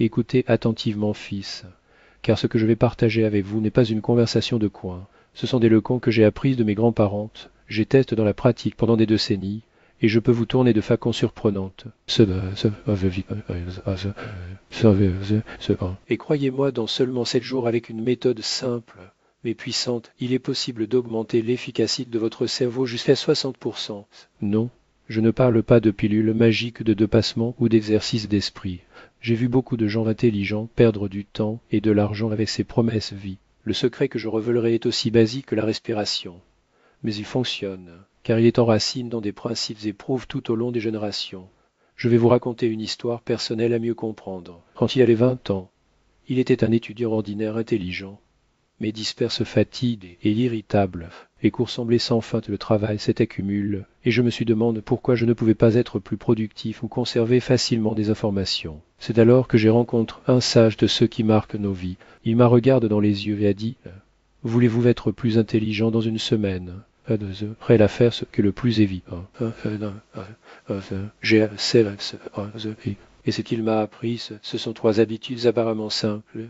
Écoutez attentivement, fils, car ce que je vais partager avec vous n'est pas une conversation de coin. Ce sont des leçons que j'ai apprises de mes grands-parents, j'ai testé dans la pratique pendant des décennies, et je peux vous tourner de façon surprenante. Et croyez-moi, dans seulement 7 jours, avec une méthode simple mais puissante, il est possible d'augmenter l'efficacité de votre cerveau jusqu'à 60%. Non, je ne parle pas de pilules magiques de dépassement ou d'exercices d'esprit. J'ai vu beaucoup de gens intelligents perdre du temps et de l'argent avec ces promesses vie. Le secret que je révélerai est aussi basique que la respiration. Mais il fonctionne, car il est en racine dans des principes éprouves tout au long des générations. Je vais vous raconter une histoire personnelle à mieux comprendre. Quand il avait 20 ans, il était un étudiant ordinaire intelligent, mais disperse fatigue et irritable. Les cours semblaient sans fin, le travail s'accumule, et je me suis demandé pourquoi je ne pouvais pas être plus productif ou conserver facilement des informations. C'est alors que j'ai rencontré un sage de ceux qui marquent nos vies. Il m'a regardé dans les yeux et a dit « Voulez-vous être plus intelligent dans une semaine ?» Prêt à faire ce qui est le plus évident. Et ce qu'il m'a appris, ce sont 3 habitudes apparemment simples,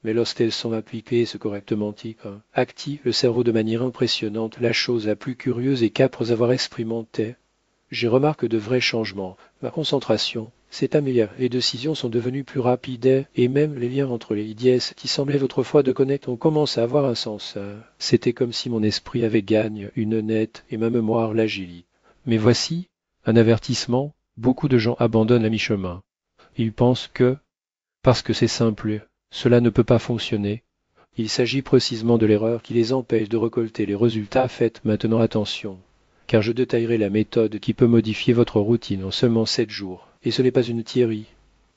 mais lorsqu'elles sont appliquées correctement, activent le cerveau de manière impressionnante. La chose la plus curieuse est qu'après avoir expérimenté, j'ai remarqué de vrais changements. Ma concentration s'est améliorée, les décisions sont devenues plus rapides et même les liens entre les idées qui semblaient autrefois de connaître ont commencé à avoir un sens. C'était comme si mon esprit avait gagné une nette et ma mémoire l'agilité. Mais voici un avertissement, beaucoup de gens abandonnent à mi-chemin. Ils pensent que, parce que c'est simple, cela ne peut pas fonctionner. Il s'agit précisément de l'erreur qui les empêche de récolter les résultats. Faites maintenant attention, car je détaillerai la méthode qui peut modifier votre routine en seulement 7 jours. Et ce n'est pas une théorie,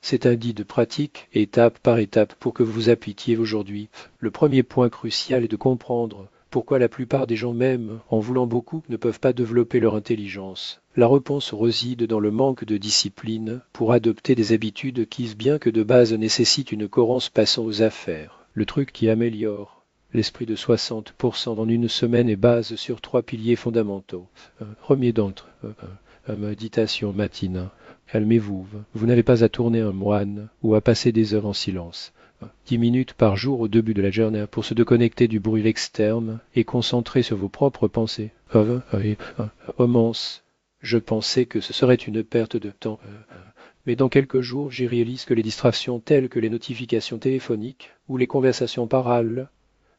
c'est un guide pratique, étape par étape, pour que vous vous appliquiez aujourd'hui. Le premier point crucial est de comprendre pourquoi la plupart des gens, même en voulant beaucoup, ne peuvent pas développer leur intelligence. La réponse réside dans le manque de discipline pour adopter des habitudes qui, bien que de base nécessitent une cohérence passant aux affaires. Le truc qui améliore l'esprit de 60% dans une semaine est base sur 3 piliers fondamentaux. Premier d'entre eux, méditation matinale. Calmez-vous, vous n'avez pas à tourner un moine ou à passer des heures en silence. 10 minutes par jour au début de la journée pour se déconnecter du bruit externe et concentrer sur vos propres pensées. Romance. Je pensais que ce serait une perte de temps. Mais dans quelques jours, j'y réalise que les distractions telles que les notifications téléphoniques ou les conversations parallèles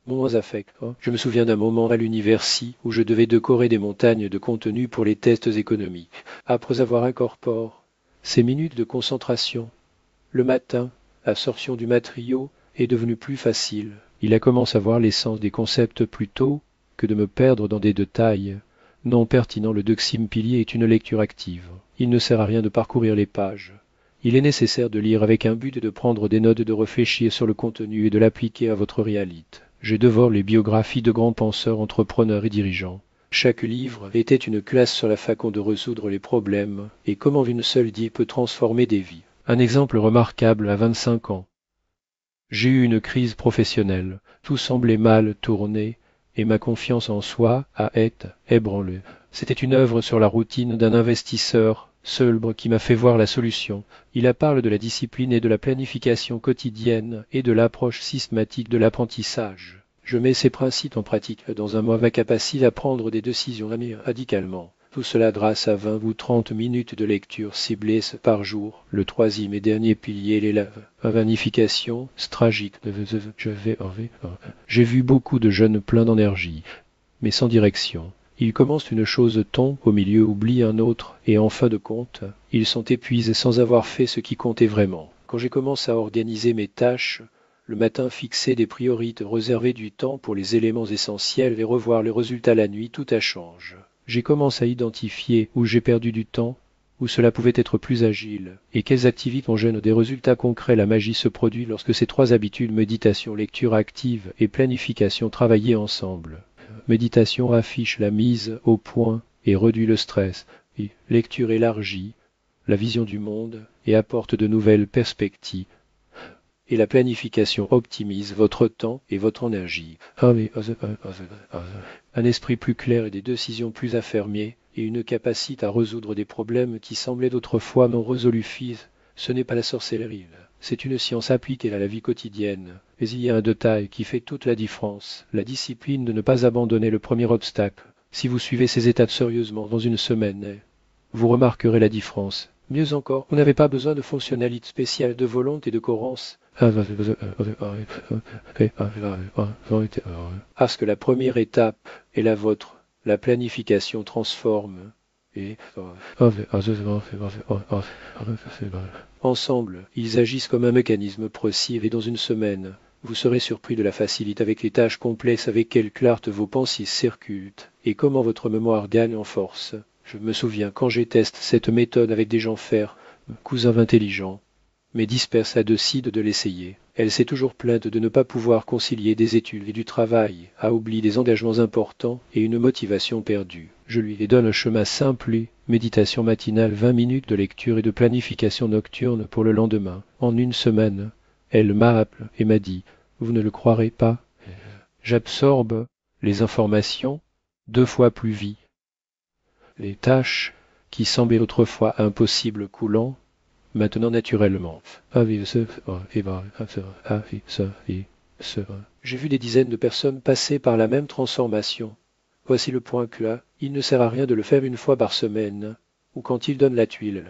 m'ont affecté. Je me souviens d'un moment à l'université où je devais décorer des montagnes de contenu pour les tests économiques. Après avoir incorporé ces minutes de concentration, le matin, l'absorption du matériau est devenue plus facile. Il a commencé à voir l'essence des concepts plus tôt que de me perdre dans des détails non pertinents. Le deuxième pilier est une lecture active. Il ne sert à rien de parcourir les pages. Il est nécessaire de lire avec un but de prendre des notes, de réfléchir sur le contenu et de l'appliquer à votre réalité. Je dévore les biographies de grands penseurs, entrepreneurs et dirigeants. Chaque livre était une classe sur la façon de résoudre les problèmes et comment une seule idée peut transformer des vies. Un exemple remarquable à 25 ans. J'ai eu une crise professionnelle, tout semblait mal tourner et ma confiance en soi a été ébranlée. C'était une œuvre sur la routine d'un investisseur Seulbre qui m'a fait voir la solution. Il parle de la discipline et de la planification quotidienne et de l'approche systématique de l'apprentissage. Je mets ces principes en pratique dans un mauvais capacité à prendre des décisions radicalement. Tout cela grâce à 20 ou 30 minutes de lecture ciblées par jour. Le troisième et dernier pilier est la vanification stratégique. J'ai vu beaucoup de jeunes pleins d'énergie, mais sans direction. Ils commencent une chose, tombent au milieu, oublient un autre, et en fin de compte, ils sont épuisés sans avoir fait ce qui comptait vraiment. Quand j'ai commencé à organiser mes tâches, le matin fixer des priorités, réserver du temps pour les éléments essentiels et revoir les résultats la nuit, tout a changé. J'ai commencé à identifier où j'ai perdu du temps, où cela pouvait être plus agile, et quelles activités en gênent des résultats concrets. La magie se produit lorsque ces 3 habitudes, méditation, lecture active et planification, travaillent ensemble. Méditation affiche la mise au point et réduit le stress. Et lecture élargit la vision du monde et apporte de nouvelles perspectives. Et la planification optimise votre temps et votre énergie. Un esprit plus clair et des décisions plus affirmées et une capacité à résoudre des problèmes qui semblaient d'autrefois non résolus. Ce n'est pas la sorcellerie, C'est une science appliquée à la vie quotidienne. Mais il y a un détail qui fait toute la différence, la discipline de ne pas abandonner le premier obstacle. Si vous suivez ces étapes sérieusement dans une semaine, vous remarquerez la différence. Mieux encore, vous n'avez pas besoin de fonctionnalités spéciales de volonté et de cohérence. Parce que la première étape est la vôtre. La planification transforme. Et ensemble, ils agissent comme un mécanisme précis et dans une semaine, vous serez surpris de la facilité avec les tâches complexes avec quelle clarté vos pensées circulent et comment votre mémoire gagne en force. Je me souviens quand j'ai testé cette méthode avec des gens faire, cousins intelligents, mais disperse à décide de l'essayer. Elle s'est toujours plainte de ne pas pouvoir concilier des études et du travail, a oublié des engagements importants et une motivation perdue. Je lui donne un chemin simple et méditation matinale, 20 minutes de lecture et de planification nocturne pour le lendemain. En une semaine, elle m'a appelé et m'a dit « Vous ne le croirez pas, j'absorbe les informations 2 fois plus vite. Les tâches qui semblaient autrefois impossibles coulant, maintenant naturellement. J'ai vu des dizaines de personnes passer par la même transformation. Voici le point clé. Il ne sert à rien de le faire une fois par semaine, ou quand il donne la tuile.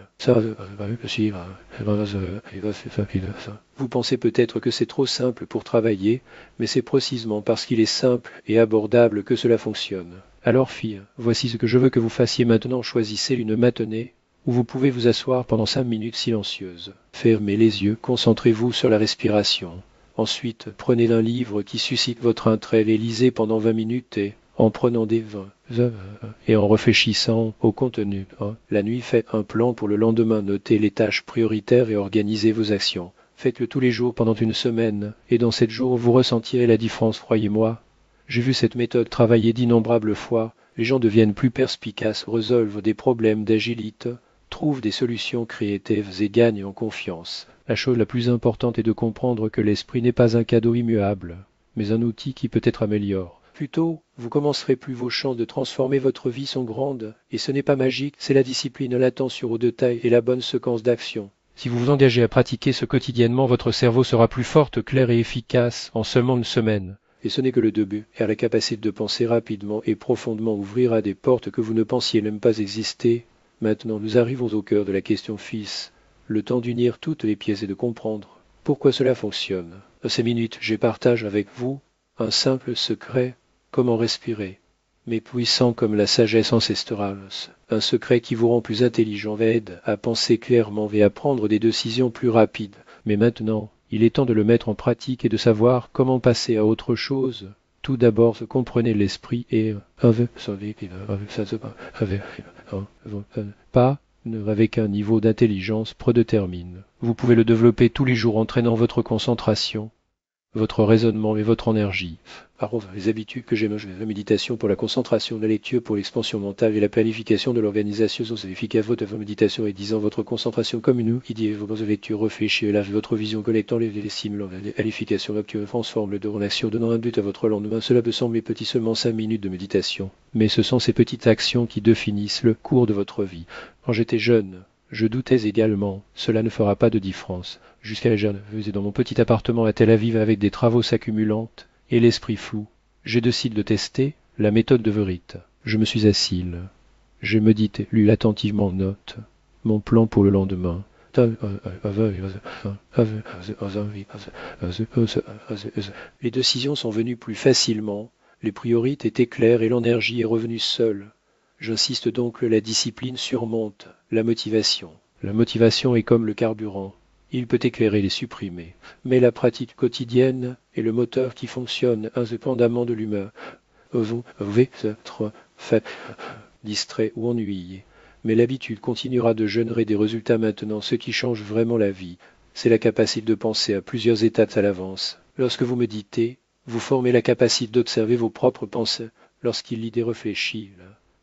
Vous pensez peut-être que c'est trop simple pour travailler, mais c'est précisément parce qu'il est simple et abordable que cela fonctionne. Alors, fille, voici ce que je veux que vous fassiez maintenant. Choisissez une matinée où vous pouvez vous asseoir pendant 5 minutes silencieuses. Fermez les yeux, concentrez-vous sur la respiration. Ensuite, prenez un livre qui suscite votre intérêt et lisez pendant 20 minutes et, en prenant des vins, et en réfléchissant au contenu. La nuit, faites un plan pour le lendemain, notez les tâches prioritaires et organisez vos actions. Faites-le tous les jours pendant une semaine, et dans 7 jours, vous ressentirez la différence, croyez-moi. J'ai vu cette méthode travailler d'innombrables fois. Les gens deviennent plus perspicaces, résolvent des problèmes d'agilité, trouvent des solutions créatives et gagnent en confiance. La chose la plus importante est de comprendre que l'esprit n'est pas un cadeau immuable, mais un outil qui peut être amélioré. Plus tôt, vous commencerez plus vos chances de transformer votre vie sont grandes, et ce n'est pas magique, c'est la discipline, l'attention aux détails et la bonne séquence d'action. Si vous vous engagez à pratiquer ce quotidiennement, votre cerveau sera plus forte, clair et efficace en seulement une semaine. Et ce n'est que le début, car la capacité de penser rapidement et profondément ouvrira des portes que vous ne pensiez même pas exister. Maintenant, nous arrivons au cœur de la question fils. Le temps d'unir toutes les pièces et de comprendre pourquoi cela fonctionne. À ces minutes, je partage avec vous un simple secret, comment respirer, mais puissant comme la sagesse ancestrale. Un secret qui vous rend plus intelligent, aide à penser clairement et à prendre des décisions plus rapides. Mais maintenant, il est temps de le mettre en pratique et de savoir comment passer à autre chose. Tout d'abord, comprenez l'esprit et pas avec un niveau d'intelligence prédétermine. Vous pouvez le développer tous les jours en entraînant votre concentration, votre raisonnement et votre énergie. Par contre, les habitudes que j'aime, la méditation pour la concentration, la lecture pour l'expansion mentale et la planification de l'organisation sont efficaces. Votre méditation et disant votre concentration comme une idée, vos lectures, réfléchir, élargir votre vision, connectant les stimulant, l'alification nocturne transforme le de relation, donnant un but à votre lendemain. Cela peut sembler petit, seulement 5 minutes de méditation. Mais ce sont ces petites actions qui définissent le cours de votre vie. Quand j'étais jeune, je doutais également, cela ne fera pas de différence. Jusqu'à la jeune, je faisais dans mon petit appartement à Tel Aviv avec des travaux s'accumulant et l'esprit flou. J'ai décidé de tester la méthode de Verite. Je me suis assis. J'ai médité, lu attentivement note, mon plan pour le lendemain. Les décisions sont venues plus facilement, les priorités étaient claires et l'énergie est revenue seule. J'insiste donc que la discipline surmonte la motivation. La motivation est comme le carburant. Il peut éclairer et supprimer. Mais la pratique quotidienne est le moteur qui fonctionne indépendamment de l'humeur. Vous pouvez être fait, distrait ou ennuyé. Mais l'habitude continuera de générer des résultats maintenant. Ce qui change vraiment la vie, c'est la capacité de penser à plusieurs étapes à l'avance. Lorsque vous méditez, vous formez la capacité d'observer vos propres pensées. Lorsqu'il lit des réfléchis,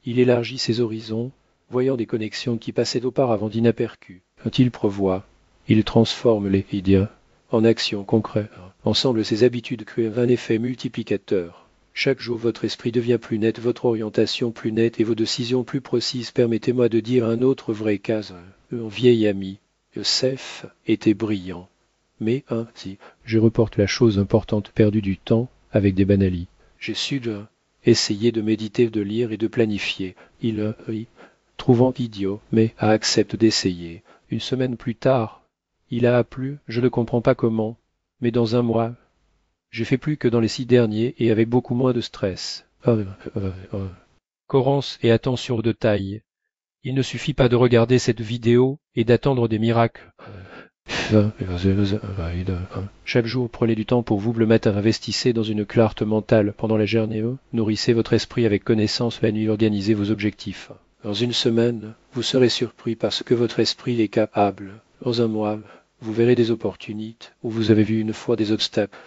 il élargit ses horizons, voyant des connexions qui passaient auparavant d'inaperçues. Quand il prévoit, il transforme les idées en actions concrètes. Ensemble, ces habitudes créent un effet multiplicateur. Chaque jour, votre esprit devient plus net, votre orientation plus nette et vos décisions plus précises. Permettez-moi de dire un autre vrai cas. Un vieil ami, Youssef, était brillant. mais, si, je reporte la chose importante perdue du temps avec des banalies. J'ai su essayer de méditer, de lire et de planifier. Il rit, trouvant idiot, mais accepte d'essayer. Une semaine plus tard, il a plu, je ne comprends pas comment, mais dans un mois, j'ai fait plus que dans les 6 derniers et avec beaucoup moins de stress. Cohérence et attention de taille. Il ne suffit pas de regarder cette vidéo et d'attendre des miracles. Chaque jour, prenez du temps pour vous le matin, investissez dans une clarté mentale pendant la journée, nourrissez votre esprit avec connaissance la nuit, organisez vos objectifs. Dans une semaine, vous serez surpris parce que votre esprit est capable. Dans un mois, vous verrez des opportunités où vous avez vu une fois des obstacles.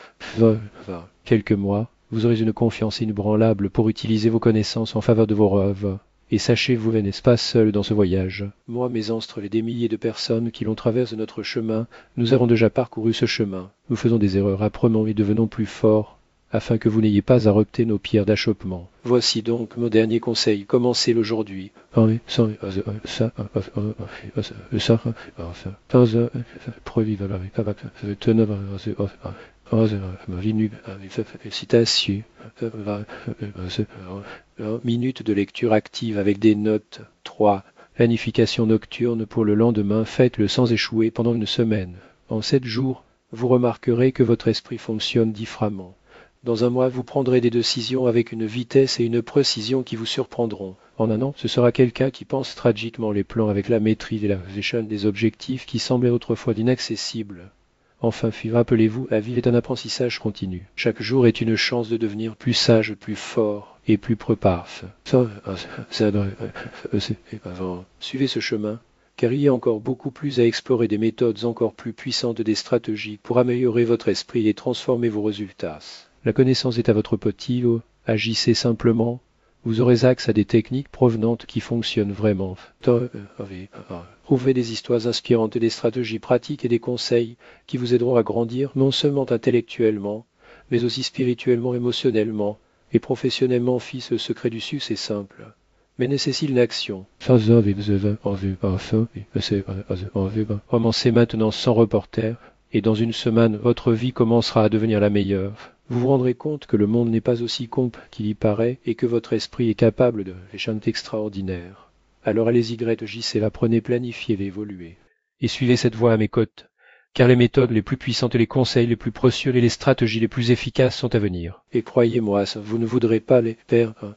Quelques mois, vous aurez une confiance inébranlable pour utiliser vos connaissances en faveur de vos rêves. Et sachez, vous n'êtes pas seul dans ce voyage. Moi, mes ancêtres et des milliers de personnes qui l'ont traversé notre chemin, nous avons déjà parcouru ce chemin. Nous faisons des erreurs, apprenons et devenons plus forts, afin que vous n'ayez pas à repter nos pierres d'achoppement. Voici donc mon dernier conseil, commencez-le aujourd'hui. Citation. Minute de lecture active avec des notes. 3. Planification nocturne pour le lendemain. Faites-le sans échouer pendant une semaine. En 7 jours, vous remarquerez que votre esprit fonctionne différemment. Dans un mois, vous prendrez des décisions avec une vitesse et une précision qui vous surprendront. En un an, ce sera quelqu'un qui pense tragiquement les plans avec la maîtrise et la vision des objectifs qui semblaient autrefois inaccessibles. Enfin, rappelez-vous, la vie est un apprentissage continu. Chaque jour est une chance de devenir plus sage, plus fort et plus préparé. Suivez ce chemin, car il y a encore beaucoup plus à explorer, des méthodes encore plus puissantes, des stratégies pour améliorer votre esprit et transformer vos résultats. La connaissance est à votre portée, agissez simplement. Vous aurez accès à des techniques provenantes qui fonctionnent vraiment. Trouvez des histoires inspirantes, des stratégies pratiques et des conseils qui vous aideront à grandir non seulement intellectuellement, mais aussi spirituellement, émotionnellement et professionnellement. Fils, le secret du succès est simple, mais nécessite une action. Commencez maintenant sans reporter, et dans une semaine, votre vie commencera à devenir la meilleure. Vous vous rendrez compte que le monde n'est pas aussi compliqué qu'il y paraît et que votre esprit est capable de choses extraordinaires. Alors allez-y, JC, apprenez, planifiez, évoluez. Et suivez cette voie à mes côtes, car les méthodes les plus puissantes et les conseils les plus précieux et les stratégies les plus efficaces sont à venir. Et croyez-moi, vous ne voudrez pas les perdre.